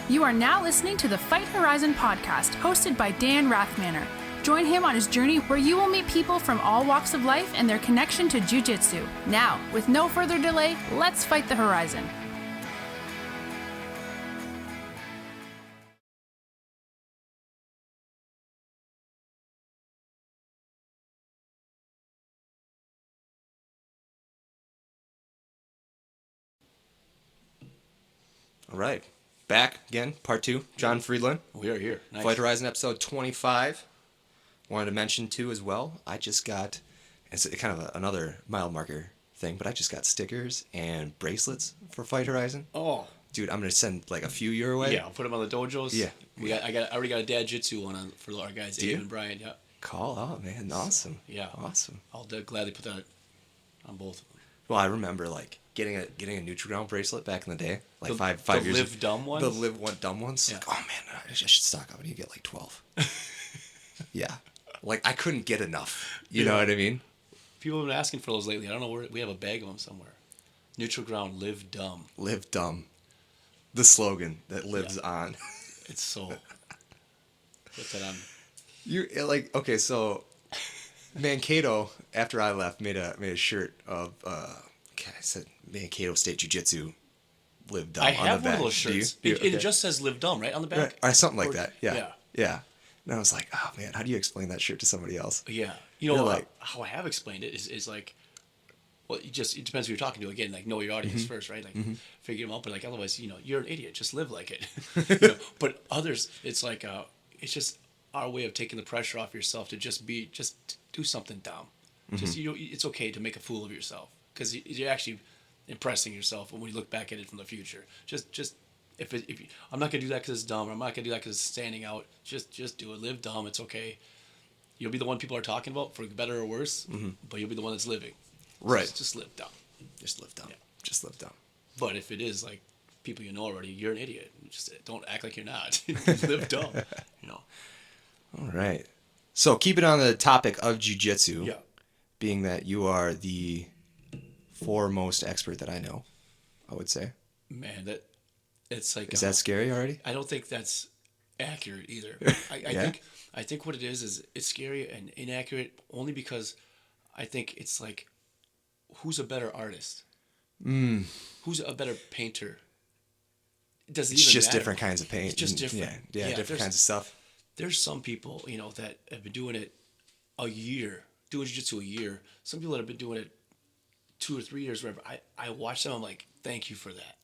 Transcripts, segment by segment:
You are now listening to the Fight Horizon podcast, hosted by Dan Rathmanner. Join him on his journey where you will meet people from all walks of life and their connection to Jiu Jitsu. Now, with no further delay, let's fight the horizon. All right. Back again, part 2. John Frieland. We are here. Nice. Fight Horizon episode 25. Wanted to mention, too, as well, I just got, it's kind of another mile marker thing, but I just got stickers and bracelets for Fight Horizon. Oh. Dude, I'm going to send like a few your way. Yeah, I'll put them on the dojos. Yeah. I already got a dad jitsu one on for our guys, Dave and Brian. Yeah. Call out, man. Awesome. Yeah. Awesome. I'll gladly put that on both of them. Well, I remember like getting a NutriGround bracelet back in the day, like five years. The Live Dumb ones. The Live Dumb ones. Yeah. Like, oh man, I should stock up and you get like 12. Yeah, like I couldn't get enough. You know what I mean? People have been asking for those lately. I don't know where we have a bag of them somewhere. NutriGround Live Dumb. Live Dumb. The slogan that lives on. It's so. Put that on. You like okay? So Mankato, after I left, made a shirt of I said Mankato State Jiu Jitsu Live Dumb. I on have the one back. of those shirts. Do you? And it just says Live Dumb, right, on the back? Right. Or something like that. Yeah. Yeah. And I was like, oh man, how do you explain that shirt to somebody else? Yeah. You know, You're like, how I have explained it is like, well, it depends who you're talking to. Again, like, know your audience first, right? Like, figure them out. But, like, otherwise, you're an idiot. Just live like it. But others, it's like, it's just our way of taking the pressure off yourself to just do something dumb. Just, it's okay to make a fool of yourself. Because you're actually impressing yourself when you look back at it from the future. If I'm not gonna do that because it's dumb, or I'm not gonna do that because it's standing out. Just do it. Live dumb. It's okay. You'll be the one people are talking about for better or worse, but you'll be the one that's living. right. Just live dumb. Just live dumb. Yeah. Just live dumb. But if it is like people you know already, you're an idiot. Just don't act like you're not. Just live dumb. All right. So keep it on the topic of jiu-jitsu. Yeah. Being that you are the foremost expert that I know, I would say. Man, it's like. Is that scary already? I don't think that's accurate either. I think what it is it's scary and inaccurate only because I think it's like, who's a better artist? Who's a better painter? Does it It's even just matter? different kinds of paint. It's just different. Yeah, different kinds of stuff. There's some people, that have been doing it a year, doing jiu-jitsu a year. Some people that have been doing it 2 or 3 years, whatever. I watch them, I'm like, thank you for that.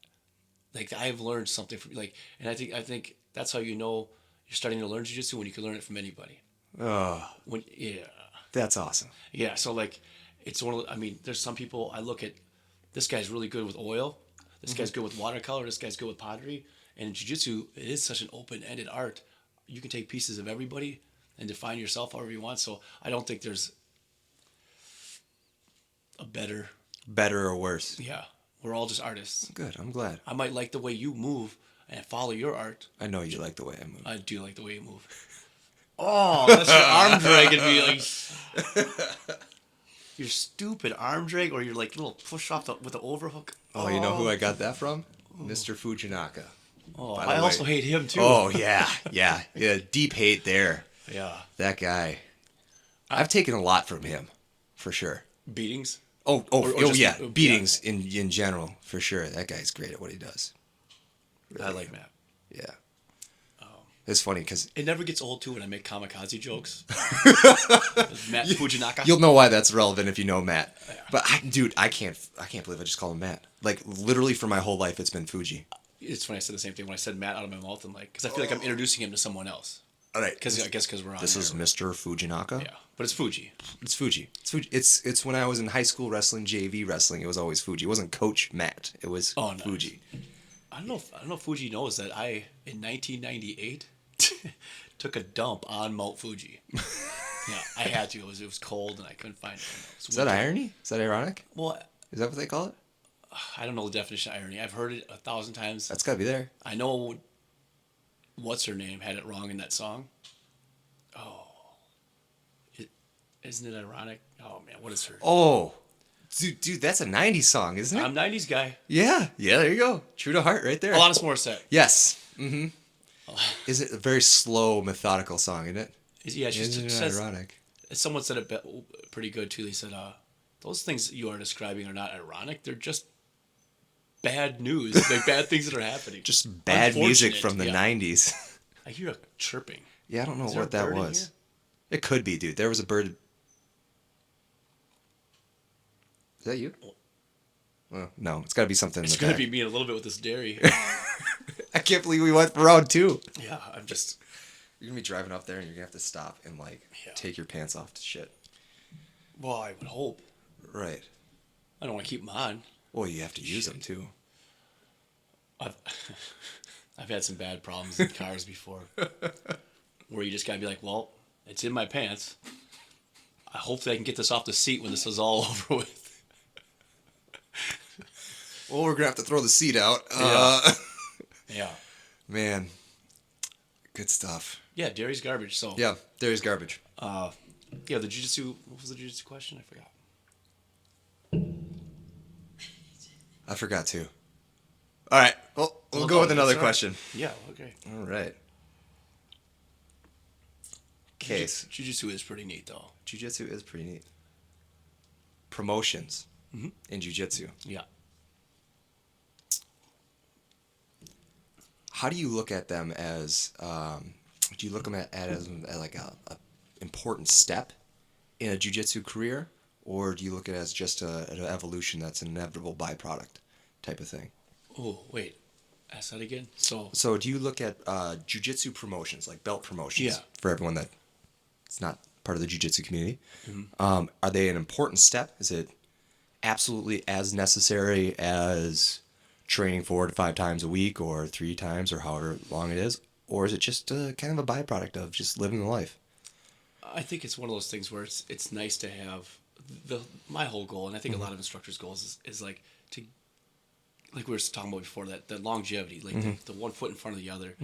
Like, I've learned something from, like, and I think that's how you know you're starting to learn jiu-jitsu, when you can learn it from anybody. Oh, Yeah. that's awesome. Yeah, so like, it's one of there's some people I look at, this guy's really good with oil, this guy's good with watercolor, this guy's good with pottery, and in jiu-jitsu, it is such an open-ended art. You can take pieces of everybody and define yourself however you want, so I don't think there's a better or worse. Yeah, we're all just artists. Good, I'm glad. I might like the way you move and follow your art. I know you like the way I move. I do like the way you move. Oh, that's your arm drag and be like... Your stupid arm drag, or your like little push off with the overhook. Oh, you know who I got that from? Mr. Fujinaka. Oh, I also hate him too. Oh, yeah. Deep hate there. Yeah. That guy. I've taken a lot from him, for sure. Beatings? Oh, just- yeah. Beatings in general, for sure. That guy's great at what he does. Really. I like Matt. Yeah. It's funny because It never gets old too when I make kamikaze jokes. Matt Fujinaka. you'll know why that's relevant if you know Matt. But I can't believe I just called him Matt. Like literally for my whole life, it's been Fuji. It's funny I said the same thing when I said Matt out of my mouth. I'm like, because I feel like I'm introducing him to someone else. All right. Because we're on. This there. is Mr. Fujinaka. Yeah, but it's Fuji. It's Fuji. It's when I was in high school wrestling, JV wrestling. It was always Fuji. It wasn't Coach Matt. It was Fuji. I don't know if Fuji knows that I, in 1998, took a dump on Mount Fuji. Yeah, I had to. It was cold and I couldn't find it. Is that irony? Is that ironic? Well, Is that what they call it? I don't know the definition of irony. I've heard it 1,000 times. That's got to be there. I know what's her name had it wrong in that song. Oh. Isn't it ironic? Oh, man, what is her? Oh, Dude, that's a 90s song, isn't it? I'm 90s guy. Yeah, there you go. True to heart right there. Alanis Morissette. Yes. Is it a very slow, methodical song, isn't it? Yeah, she Isn't it says, ironic? someone said it pretty good too. They said, those things you are describing are not ironic. They're just bad news, like bad things that are happening. Just bad music from the yeah. 90s. I hear a chirping. Yeah, I don't know Is there what a that bird in was. here? It could be, dude. There was a bird. Is that you? Well, no, it's got to be something. It's going to be me in a little bit with this dairy. I can't believe we went for round 2. Yeah, I'm just... You're going to be driving up there and you're going to have to stop and, take your pants off to shit. Well, I would hope. Right. I don't want to keep them on. Well, you have to use them, too. I've had some bad problems in cars before. Where you just got to be like, well, it's in my pants. Hopefully I can get this off the seat when this is all over with. Well, we're going to have to throw the seat out. Yeah. Man. Good stuff. Yeah, dairy's garbage. So Yeah, there is garbage. the jiu-jitsu. What was the jiu-jitsu question? I forgot. I forgot, too. All right. Well, we'll go with another question. Yeah. Okay. All right. Case. Jiu-jitsu is pretty neat, though. Jiu-jitsu is pretty neat. Promotions in jiu-jitsu. Yeah. How do you look at them as? Do you look them at as like a important step in a jiu-jitsu career, or do you look at it as just an evolution that's an inevitable byproduct type of thing? Oh, wait. Ask that again. So do you look at jiu-jitsu promotions, like belt promotions, Yeah. for everyone that's not part of the jiu-jitsu community? Are they an important step? Is it absolutely as necessary as training 4 to 5 times a week or 3 times or however long it is? Or is it just kind of a byproduct of just living the life? I think it's one of those things where it's nice to have my whole goal, and I think a lot of instructors' goals is like to, like we were talking about before, that longevity, like the one foot in front of the other,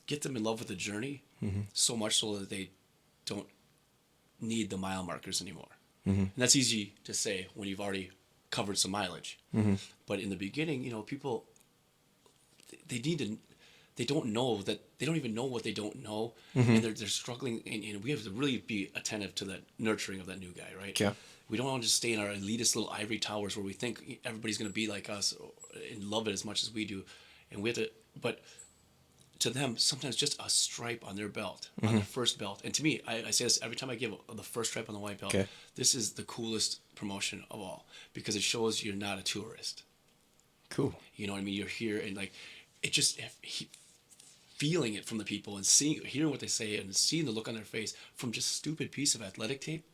get them in love with the journey so much so that they don't need the mile markers anymore. And that's easy to say when you've already covered some mileage. But in the beginning, people, they don't know that, they don't even know what they don't know, and they're struggling, and we have to really be attentive to that nurturing of that new guy, right? Yeah. We don't want to just stay in our elitist little ivory towers where we think everybody's going to be like us and love it as much as we do, and we have to, but to them, sometimes just a stripe on their belt, on their first belt. And to me, I say this every time I give the first stripe on the white belt. Okay. This is the coolest promotion of all because it shows you're not a tourist. Cool. You know what I mean? You're here, and like, it just feeling it from the people and hearing what they say and seeing the look on their face from just a stupid piece of athletic tape.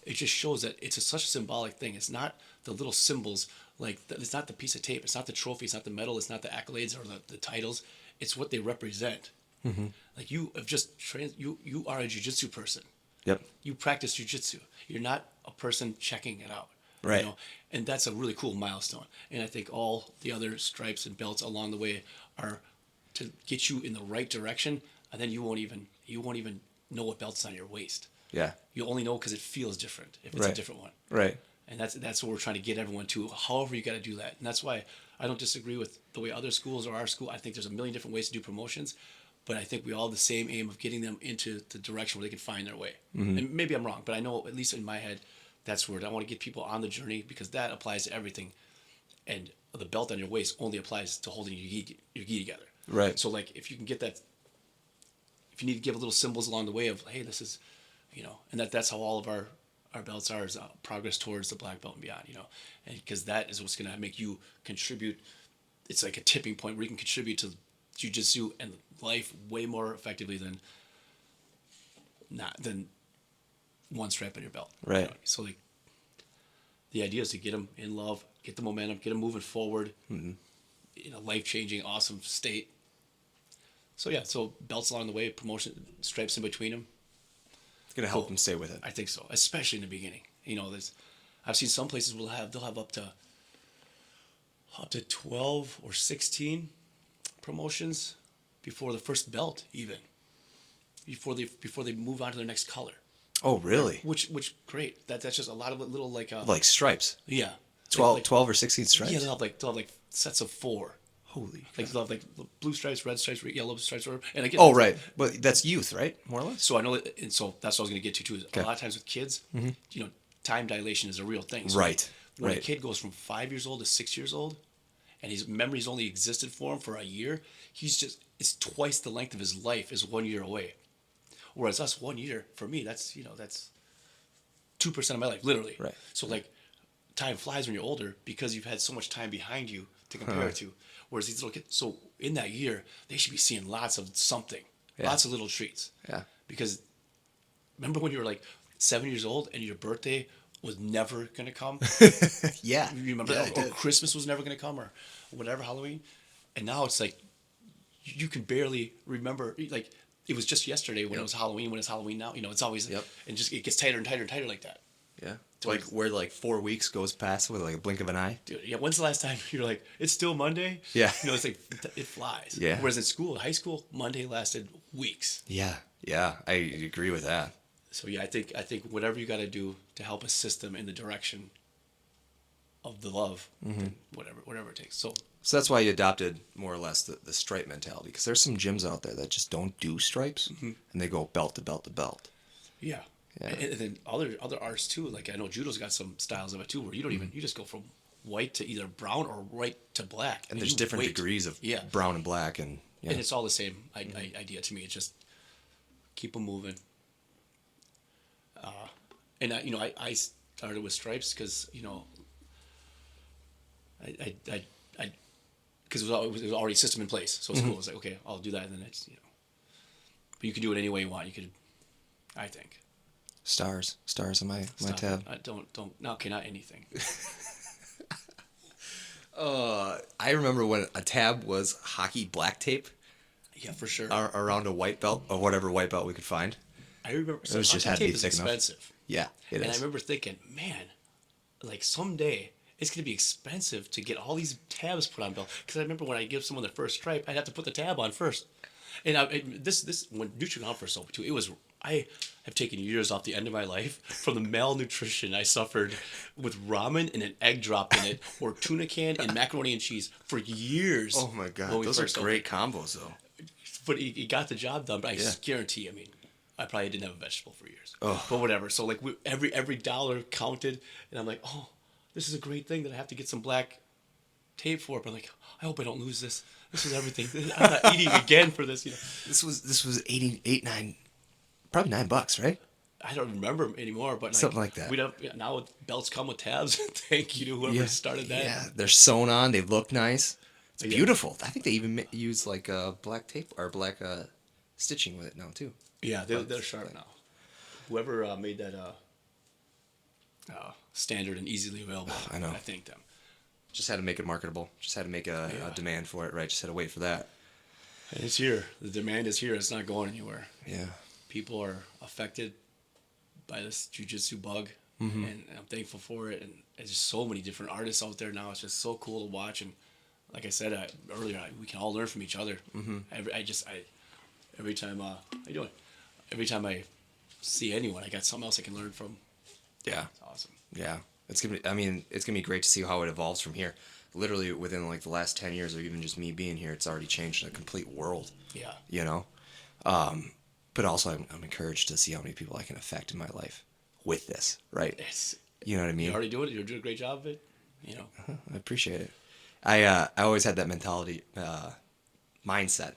It just shows that it's such a symbolic thing. It's not the little symbols, it's not the piece of tape. It's not the trophy. It's not the medal. It's not the accolades or the titles. It's what they represent. Like, you have just you are a jiu-jitsu person. Yep. You practice jiu-jitsu. You're not a person checking it out. Right. And that's a really cool milestone. And I think all the other stripes and belts along the way are to get you in the right direction, and then you won't even know what belt's on your waist. Yeah. You only know because it feels different if it's a different one. Right. And that's what we're trying to get everyone to. However, you got to do that, and that's why I don't disagree with the way other schools or our school. I think there's a million different ways to do promotions, but I think we all have the same aim of getting them into the direction where they can find their way. And maybe I'm wrong, but I know, at least in my head, that's where I want to get people on the journey, because that applies to everything. And the belt on your waist only applies to holding your gi together. Right. So, like, if you can get that, if you need to give little symbols along the way of, hey, this is, and that's how all of our belts are, is progress towards the black belt and beyond, and because that is what's going to make you contribute. It's like a tipping point where you can contribute to jiu-jitsu and life way more effectively than one stripe on your belt. Right. So, like, the idea is to get them in love, get the momentum, get them moving forward in a life-changing, awesome state. So yeah, so belts along the way, promotion, stripes in between them. It's gonna help them stay with it. I think so, especially in the beginning. I've seen some places they'll have up to 12 or 16 promotions before the first belt, even before they move on to their next color. Oh, really? Which great. That's just a lot of little Like stripes. yeah. 12, Like, 12 or 16 stripes? yeah, they'll have sets of 4. Holy. Like they'll have like blue stripes, red stripes, yellow stripes, whatever. And again, Oh, right. But that's youth, right? More or less? so I know, and so that's what I was going to get to too. Is Okay. a lot of times with kids, time dilation is a real thing. So Right. When a Right. kid goes from 5 years old to 6 years old, and his memories only existed for him for a year, it's twice the length of his life is 1 year away. Whereas us, 1 year for me, that's 2% of my life, literally. Right. So like, time flies when you're older because you've had so much time behind you to compare it to. Whereas these little kids, so in that year, they should be seeing lots of something, Yeah. lots of little treats. Yeah. Because remember when you were like 7 years old and your birthday was never gonna come? Yeah. You remember Yeah, that? I Or did. Christmas was never gonna come, or whatever, Halloween. And now it's like you can barely remember. Like it was just yesterday when it was Halloween. When it's Halloween now, it's always and just it gets tighter and tighter and tighter like that. Yeah. Like where like 4 weeks goes past with like a blink of an eye. Dude, yeah. When's the last time you're like, it's still Monday? Yeah. It's like it flies. Yeah. Whereas in school, high school, Monday lasted weeks. Yeah. Yeah. I agree with that. So yeah, I think whatever you got to do to help assist them in the direction of the love, then whatever it takes. So So that's why you adopted more or less the stripe mentality, because there's some gyms out there that just don't do stripes and they go belt to belt to belt. yeah. Yeah. And then other arts too. Like I know judo's got some styles of it too, where you don't even you just go from white to either brown or white to black, And there's you different wait. degrees of Yeah. brown and black, and yeah. And it's all the same idea to me. It's just keep them moving. And I started with stripes because I because it was already a system in place. So it's cool. It was like, okay, I'll do that, and then it's but you can do it any way you want. You could, I think. stars on my Stop tab. it. Don't no, okay, not anything. I remember when a tab was hockey black tape Yeah, for sure. around a white belt or whatever white belt we could find. I remember. So was just hockey had to be tape is thick enough. expensive. Yeah, it And I is. remember thinking, man, like someday it's going to be expensive to get all these tabs put on belt. Because I remember when I give someone their first stripe, I'd have to put the tab on first. And this when Nutricon first opened too, I have taken years off the end of my life from the malnutrition I suffered with ramen and an egg drop in it, or tuna can and macaroni and cheese for years. Oh my god, when we those are first great combos though. But it got the job done. But I Yeah. guarantee, I mean, I probably didn't have a vegetable for years. Oh. But whatever. So like every dollar counted, and I'm like, oh, this is a great thing that I have to get some black tape for. But I'm like, I hope I don't lose this. This is everything. I'm not eating again for this. This was 88, 9, probably $9, right? I don't remember anymore, but Something like that. We don't. Yeah, now belts come with tabs. Thank you to whoever started that. Yeah, they're sewn on. They look nice. It's Yeah. beautiful. I think they even use like black tape or black stitching with it now too. Yeah, they're sharp now. Whoever made that standard and easily available, I know. I thank them. Just had to make it marketable. Just had to make a demand for it, right? Just had to wait for that. And it's here. The demand is here. It's not going anywhere. Yeah. People are affected by this jiu-jitsu bug, and I'm thankful for it. And there's just so many different artists out there now. It's just so cool to watch. And like I said earlier, we can all learn from each other. Every time how you doing? Every time I see anyone, I got something else I can learn from. Yeah. It's awesome. Yeah. It's gonna be great to see how it evolves from here. Literally within like the last 10 years, or even just me being here, it's already changed a complete world. Yeah. You know? But also I'm encouraged to see how many people I can affect in my life with this, right? You know what I mean? You already doing it. You're doing a great job of it. I appreciate it. I always had that mentality, mindset,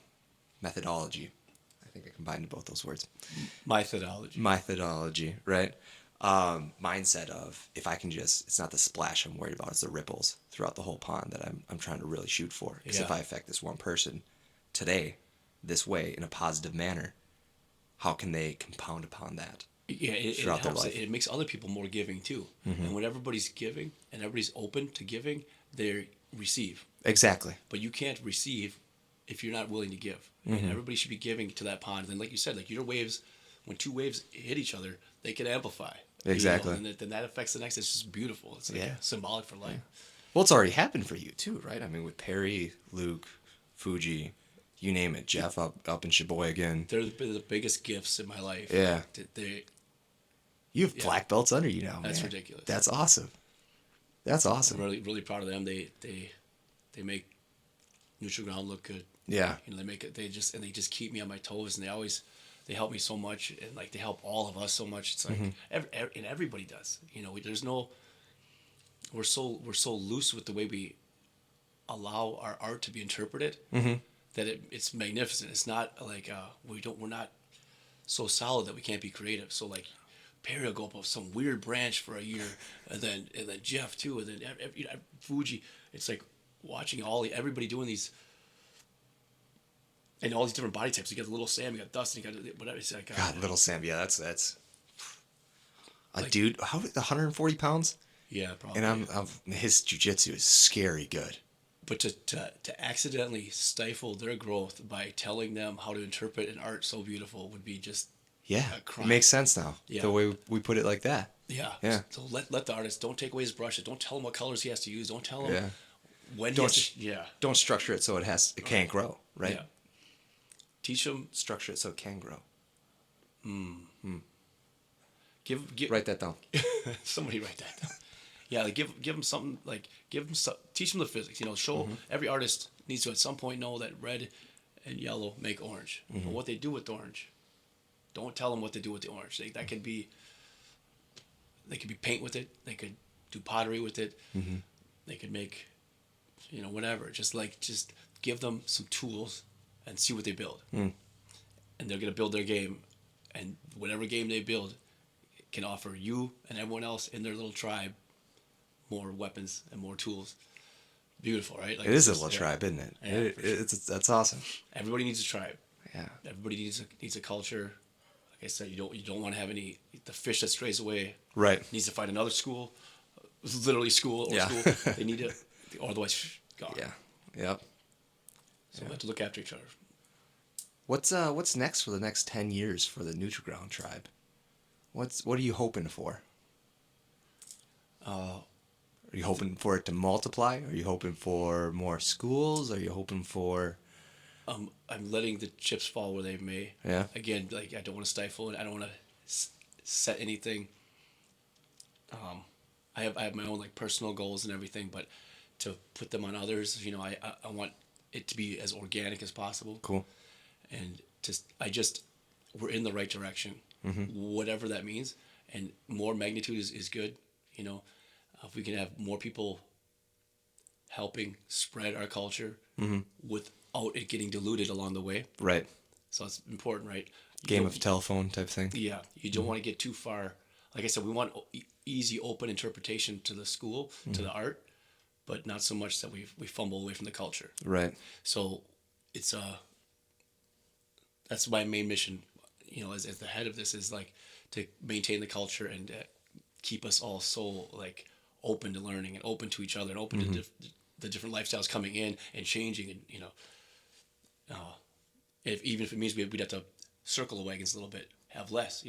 methodology. I think I combined both those words. Methodology, right? Mindset of, if I can it's not the splash I'm worried about, it's the ripples throughout the whole pond that I'm trying to really shoot for. Because if I affect this one person today, this way, in a positive manner, how can they compound upon that? Yeah, it throughout their helps. life? It makes other people more giving too. And when everybody's giving and everybody's open to giving, they receive. Exactly. But you can't receive if you're not willing to give. And everybody should be giving to that pond. And then, like you said, like your waves, when two waves hit each other, they can amplify. Exactly. And then that affects the next. It's just beautiful. It's like symbolic for life. Well, it's already happened for you too, right? I mean, with Perry, Luke, Fuji, you name it, Jeff up in Sheboygan. They're the biggest gifts in my life. Yeah. You have black belts under you now, That's man. ridiculous. That's awesome. That's awesome. I'm really, really proud of them. They make Neutral Ground look good. Yeah. You know, they just keep me on my toes, and they help me so much, and like they help all of us so much. It's like and everybody does. You know, we're so loose with the way we allow our art to be interpreted that it's magnificent. It's not like we're not so solid that we can't be creative. So like Perry will go up some weird branch for a year, and then Jeff too, and then Fuji. It's like watching everybody doing these. And all these different body types. You got the little Sam, you got Dustin, you got whatever. It's like, God, little Sam. Yeah, that's a like, dude. How 140 pounds? Yeah, probably. And his jiu-jitsu is scary good. But to accidentally stifle their growth by telling them how to interpret an art so beautiful would be just a crime. It makes sense now. Yeah. The way we put it like that. Yeah. Yeah. So let the artist, don't take away his brushes. Don't tell him what colors he has to use. Don't tell him when Don't he has to. Don't structure it so it can't grow, right? Yeah. Teach them. Structure it so it can grow. Give Write that down. Somebody write that down. Yeah, like give them something. Like teach them the physics. You know, show every artist needs to at some point know that red and yellow make orange. But what they do with the orange, don't tell them what they do with the orange. They could be paint with it. They could do pottery with it. They could make, whatever. Just give them some tools and see what they build. And they're gonna build their game, and whatever game they build can offer you and everyone else in their little tribe more weapons and more tools. Beautiful, right? Like, it is a little tribe, isn't it? Yeah, that's awesome. Everybody needs a tribe. Yeah. Everybody needs a culture. Like I said, you don't want to have the fish that strays away. Right. Needs to find another school, literally school or school. They need to, or otherwise gone. Yeah. Yep. So we have to look after each other. What's next for the next 10 years for the Neutral Ground tribe? What are you hoping for? Are you hoping for it to multiply? Are you hoping for more schools? Are you hoping for? I'm letting the chips fall where they may. Yeah. Again, like I don't want to stifle it. I don't want to set anything. I have my own like personal goals and everything, but to put them on others, I want it to be as organic as possible. Cool. And we're in the right direction, whatever that means. And more magnitude is good. If we can have more people helping spread our culture without it getting diluted along the way. Right. So it's important, right? Game of telephone type thing. Yeah. You don't want to get too far. Like I said, we want easy, open interpretation to the school, to the art, but not so much that we fumble away from the culture. Right. So it's that's my main mission, as the head of this, is like to maintain the culture and keep us all so like open to learning and open to each other and open to the different lifestyles coming in and changing, and even if it means we'd have to circle the wagons a little bit, have less,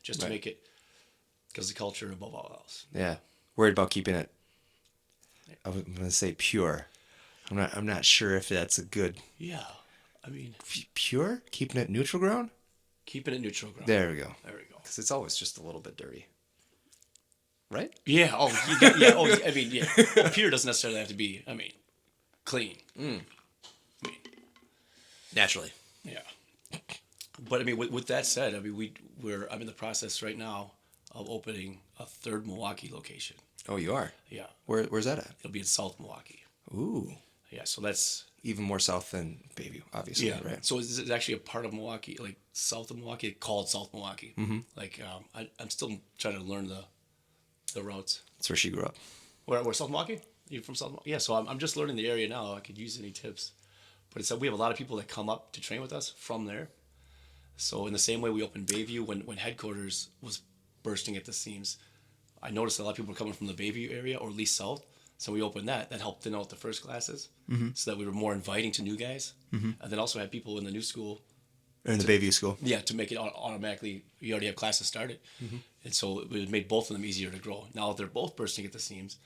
just to make it, because the culture above all else. Yeah. Worried about keeping it. I'm gonna say pure. I'm not sure if that's a good. Yeah, I mean, pure, keeping it neutral ground. Keeping it neutral ground. There we go. There we go. Because it's always just a little bit dirty. Right? Yeah. Oh, yeah. Oh, I mean, yeah. Well, pure doesn't necessarily have to be. I mean, clean. Naturally. Yeah. But I mean, with that said, I mean, I'm in the process right now of opening a third Milwaukee location. Oh, you are? Yeah. Where's that at? It'll be in South Milwaukee. Ooh. Yeah. So that's even more south than Bayview, obviously. yeah. Right. So it's actually a part of Milwaukee, like south of Milwaukee, called South Milwaukee. Like I'm still trying to learn the routes. That's where she grew up. Where South Milwaukee? You from South Milwaukee? Yeah. So I'm just learning the area now. I could use any tips. But it's we have a lot of people that come up to train with us from there. So in the same way we opened Bayview, when headquarters was bursting at the seams, I noticed a lot of people were coming from the Bayview area or at least south. So we opened that. That helped thin out the first classes, so that we were more inviting to new guys. And then also had people in the new school. In the Bayview school. Yeah, to make it automatically, you already have classes started. And so it made both of them easier to grow. Now that they're both bursting at the seams,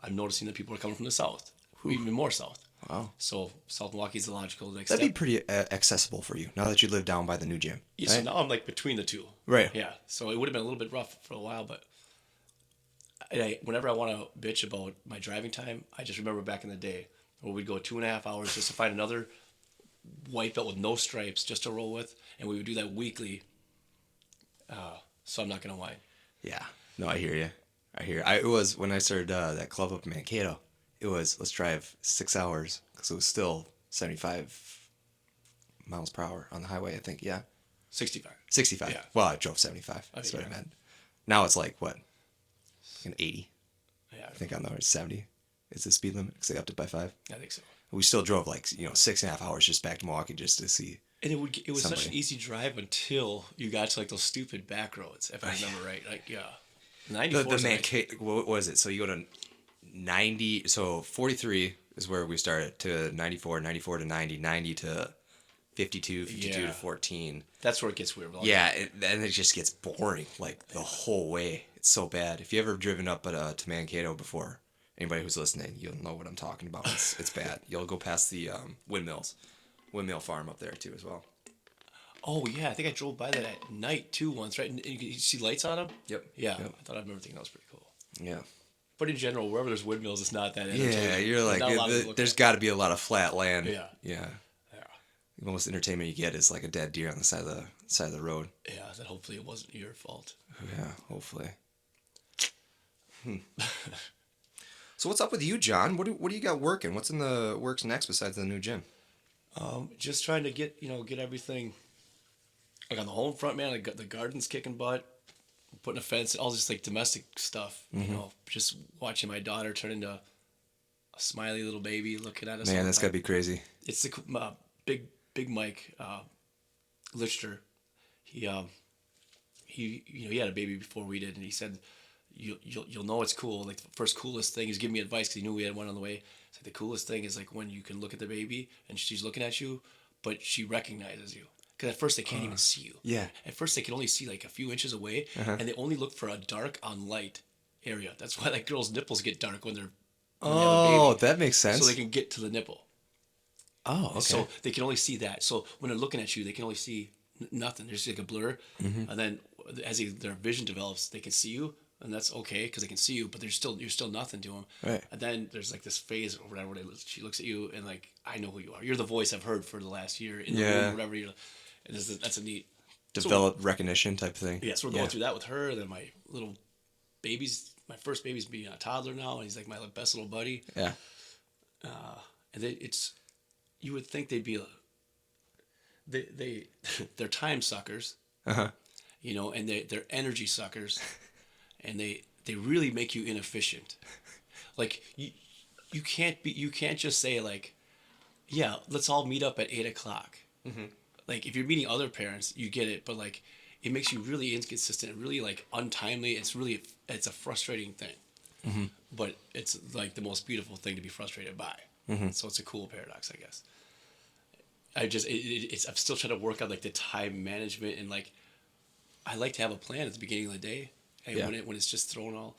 I'm noticing that people are coming from the south, even more south. Wow. So South Milwaukee's the logical next That'd be step. pretty accessible for you now that you live down by the new gym. Yeah, Right? so now I'm like between the two. Right. Yeah. So it would have been a little bit rough for a while, but whenever I want to bitch about my driving time, I just remember back in the day where we'd go 2.5 hours just to find another white belt with no stripes just to roll with, and we would do that weekly. So I'm not gonna whine. Yeah. No, I hear you. It was when I started that club up in Mankato. It was let's drive 6 hours because it was still 75 miles per hour on the highway. I think. Yeah. 65. 65. Yeah. Well, I drove 75. That's what I meant. Now it's like what? An 80. Yeah. I think on the 70 is the speed limit because they upped it by 5. I think so. We still drove like 6.5 hours just back to Milwaukee just to see. And it was such an Somebody. easy drive until you got to like those stupid back roads, if I remember right. Like 94. The Mankato. What was it? So you go to 90. So 43 is where we started to 94, 94 to 90, 90 to 52, 52 to 14. That's where it gets weird. Yeah, and it just gets boring like the whole way. It's so bad. If you ever driven up to Mankato before, anybody who's listening, you'll know what I'm talking about. It's bad. You'll go past the windmill farm up there too as well. Oh yeah, I think I drove by that at night too once, right? And you see lights on them. Yep. Yeah, Yep. I remember thinking that was pretty cool. Yeah. But in general, wherever there's windmills, it's not that entertaining. Yeah, you're like, Not a lot to look there's at. got to be a lot of flat land. Yeah. Yeah. Yeah. The most entertainment you get is like a dead deer on the side of the road. Yeah, that hopefully it wasn't your fault. Yeah, hopefully. So what's up with you, John? What do you got working? What's in the works next besides the new gym? Just trying to get everything. Like on the home front, man, I got the garden's kicking butt, putting a fence, all this like domestic stuff. Just watching my daughter turn into a smiley little baby looking at us. all Man, the that's time. gotta be crazy. It's the big Mike Lichter. He had a baby before we did, and he said, "You'll know it's cool. Like the first coolest thing is giving me advice because he knew we had one on the way. It's like the coolest thing is like when you can look at the baby and she's looking at you, but she recognizes you. Because at first they can't even see you. Yeah. At first they can only see like a few inches away, and they only look for a dark on light area. That's why like girls' nipples get dark when they have a baby. That makes sense. So they can get to the nipple. Oh, okay. So they can only see that. So when they're looking at you, they can only see nothing. There's like a blur. And then as their vision develops, they can see you, and that's okay because they can see you, but you're still nothing to them. Right. And then there's like this phase or whatever where she looks at you and like, I know who you are. You're the voice I've heard for the last year in the room or whatever. And that's a neat Develop recognition type thing. Yeah, so we're going through that with her. Then my little baby's, my first baby's being a toddler now, and he's like my best little buddy. Yeah. And you would think they'd be, they're time suckers, and they're energy suckers, and they really make you inefficient. Like you can't just say like, yeah, let's all meet up at 8:00. Like if you're meeting other parents, you get it, but like it makes you really inconsistent, really like untimely. It's a frustrating thing, but it's like the most beautiful thing to be frustrated by. So it's a cool paradox, I guess. I'm still trying to work out like the time management, and like I like to have a plan at the beginning of the day, and when it's just thrown all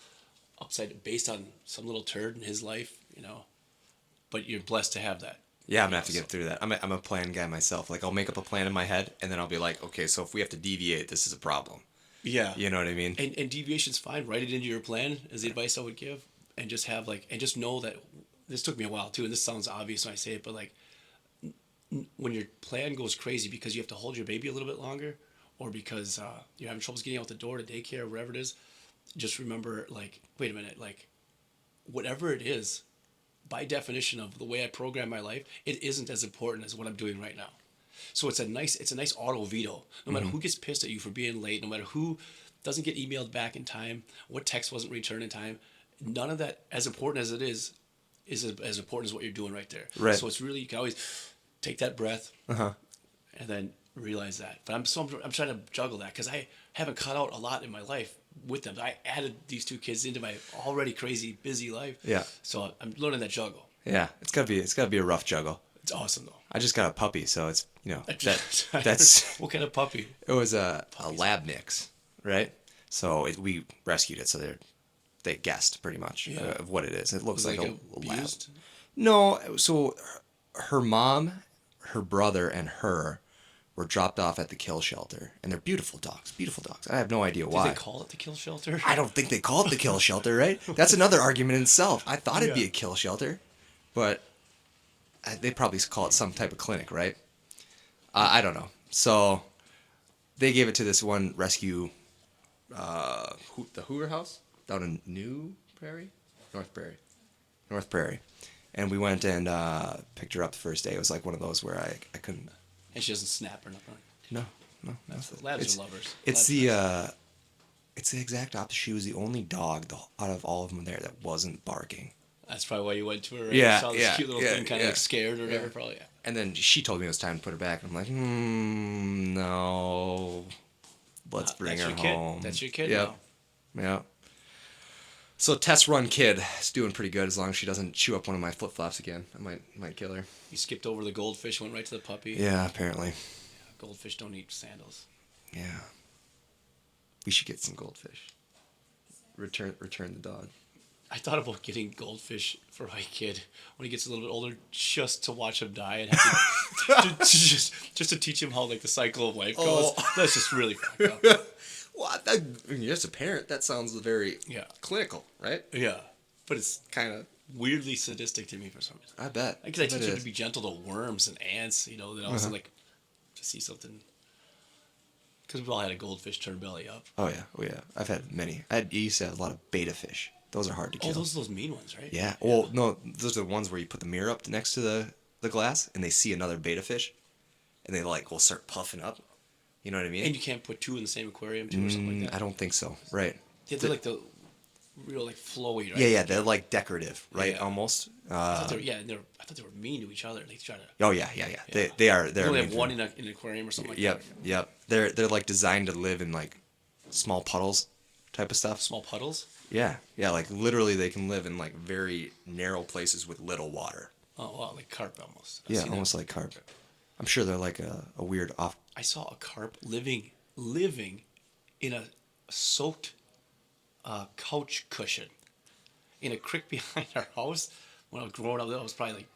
upside based on some little turd in his life, but you're blessed to have that. Yeah, I'm gonna have to get through that. I'm a plan guy myself. Like I'll make up a plan in my head, and then I'll be like, okay, so if we have to deviate, this is a problem. Yeah. You know what I mean? And deviation's fine. Write it into your plan is the advice I would give, and just have just know that this took me a while too, and this sounds obvious when I say it, but like when your plan goes crazy because you have to hold your baby a little bit longer, or because you're having troubles getting out the door to daycare or whatever it is, just remember like, wait a minute, like whatever it is, by definition of the way I program my life, it isn't as important as what I'm doing right now. So it's a nice auto veto. No matter who gets pissed at you for being late, no matter who doesn't get emailed back in time, what text wasn't returned in time, none of that, as important as it is as important as what you're doing right there. Right. So it's really, you can always take that breath and then realize that. But I'm trying to juggle that because I haven't cut out a lot in my life with them. I added these two kids into my already crazy busy life. Yeah. So I'm learning that juggle. Yeah, it's gotta be a rough juggle. It's awesome though. I just got a puppy, so it's that's What kind of puppy? it was a lab mix, right? So we rescued it, so they guessed pretty much of what it is. It looks like a lab. abused? No, so her mom, her brother, and her were dropped off at the kill shelter, and they're beautiful dogs. Beautiful dogs. I have no idea why. Do they call it the kill shelter? I don't think they call it the kill shelter, right? That's another argument in itself. I thought it'd be a kill shelter, but they probably call it some type of clinic, right? I don't know. So they gave it to this one rescue, the Hoover House down in North Prairie. And we went and picked her up the first day. It was like one of those where I couldn't. And she doesn't snap or nothing. No. Labs are lovers. It's it's the exact opposite. She was the only dog out of all of them there that wasn't barking. That's probably why you went to her. Right? Yeah, You saw this cute little thing, kind of like scared or whatever. Yeah. Probably. Yeah. And then she told me it was time to put her back. I'm like, no. Let's bring her home. That's your kid. Yep. Now. Yeah. So test run kid is doing pretty good as long as she doesn't chew up one of my flip flops again. I might kill her. You skipped over the goldfish, went right to the puppy. Yeah, apparently. Goldfish don't eat sandals. Yeah. We should get some goldfish. Return the dog. I thought about getting goldfish for my kid when he gets a little bit older, just to watch him die and have to, just to teach him how like the cycle of life goes. That's just really fucked up. Well, as a parent, that sounds very clinical, right? Yeah, but it's kind of weirdly sadistic to me for some reason. I bet. Because I teach him to be gentle to worms and ants, then also like to see something. Because we've all had a goldfish turn belly up. Oh yeah. I've had many. I used to have a lot of beta fish. Those are hard to kill. Oh, those are those mean ones, right? Yeah. Well, no, those are the ones where you put the mirror up next to the glass and they see another beta fish, and they will start puffing up. You know what I mean? And you can't put two in the same aquarium too, or something like that. I don't think so. Right. Yeah, they're like the real like flowy, right? Yeah. They're like decorative, right? Yeah. Almost. I thought they were mean to each other. They try to. Oh yeah. They are. They only have one in an aquarium or something like that. Yep. They're like designed to live in like small puddles, type of stuff. Small puddles. Yeah. Like literally, they can live in like very narrow places with little water. Oh wow, like carp almost. Almost like carp. I'm sure they're like a weird off. I saw a carp living in a soaked couch cushion in a creek behind our house. When I was growing up, that was probably like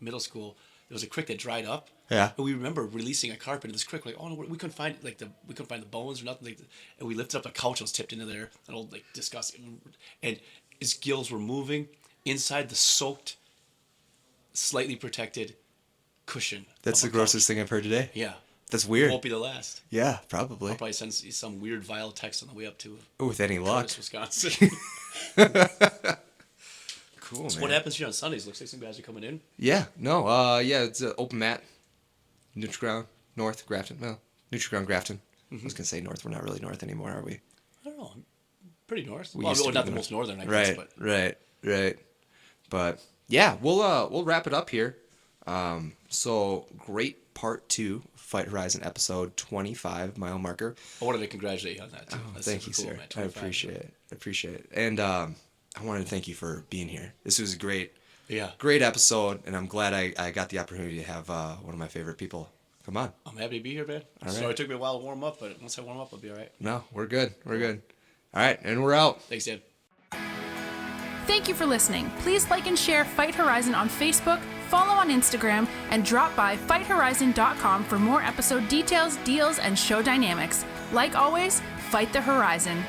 middle school. There was a creek that dried up. Yeah. And we remember releasing a carp into this creek. Like, oh no, we couldn't find the bones or nothing. And we lifted up a couch that was tipped into there. An old like disgusting. And his gills were moving inside the soaked, slightly protected cushion. That's the grossest thing I've heard today. Yeah. That's weird. It won't be the last. Yeah, probably. I'll probably send some weird vile text on the way up to with any luck. Curtis, Wisconsin. Cool, So man. what happens here on Sundays? Looks like some guys are coming in. Yeah, no, it's an open mat. Neutral ground, North, Grafton. Well, neutral ground, Grafton. I was going to say North. We're not really North anymore, are we? I don't know. Pretty north. We Well, used to not be the most northern, I Right, guess. But But yeah, we'll wrap it up here. So great part 2, Fight Horizon episode 25, mile marker. I wanted to congratulate you on that, too. Oh, That's thank you, super cool, sir. man. I 25. appreciate it. And I wanted to thank you for being here. This was a great episode, and I'm glad I got the opportunity to have one of my favorite people come on. I'm happy to be here, man. All Sorry right. it took me a while to warm up, but once I warm up, I'll be all right. No, we're good. We're good. All right, and we're out. Thanks, Dan. Thank you for listening. Please like and share Fight Horizon on Facebook, follow on Instagram, and drop by FightHorizon.com for more episode details, deals, and show dynamics. Like always, fight the horizon.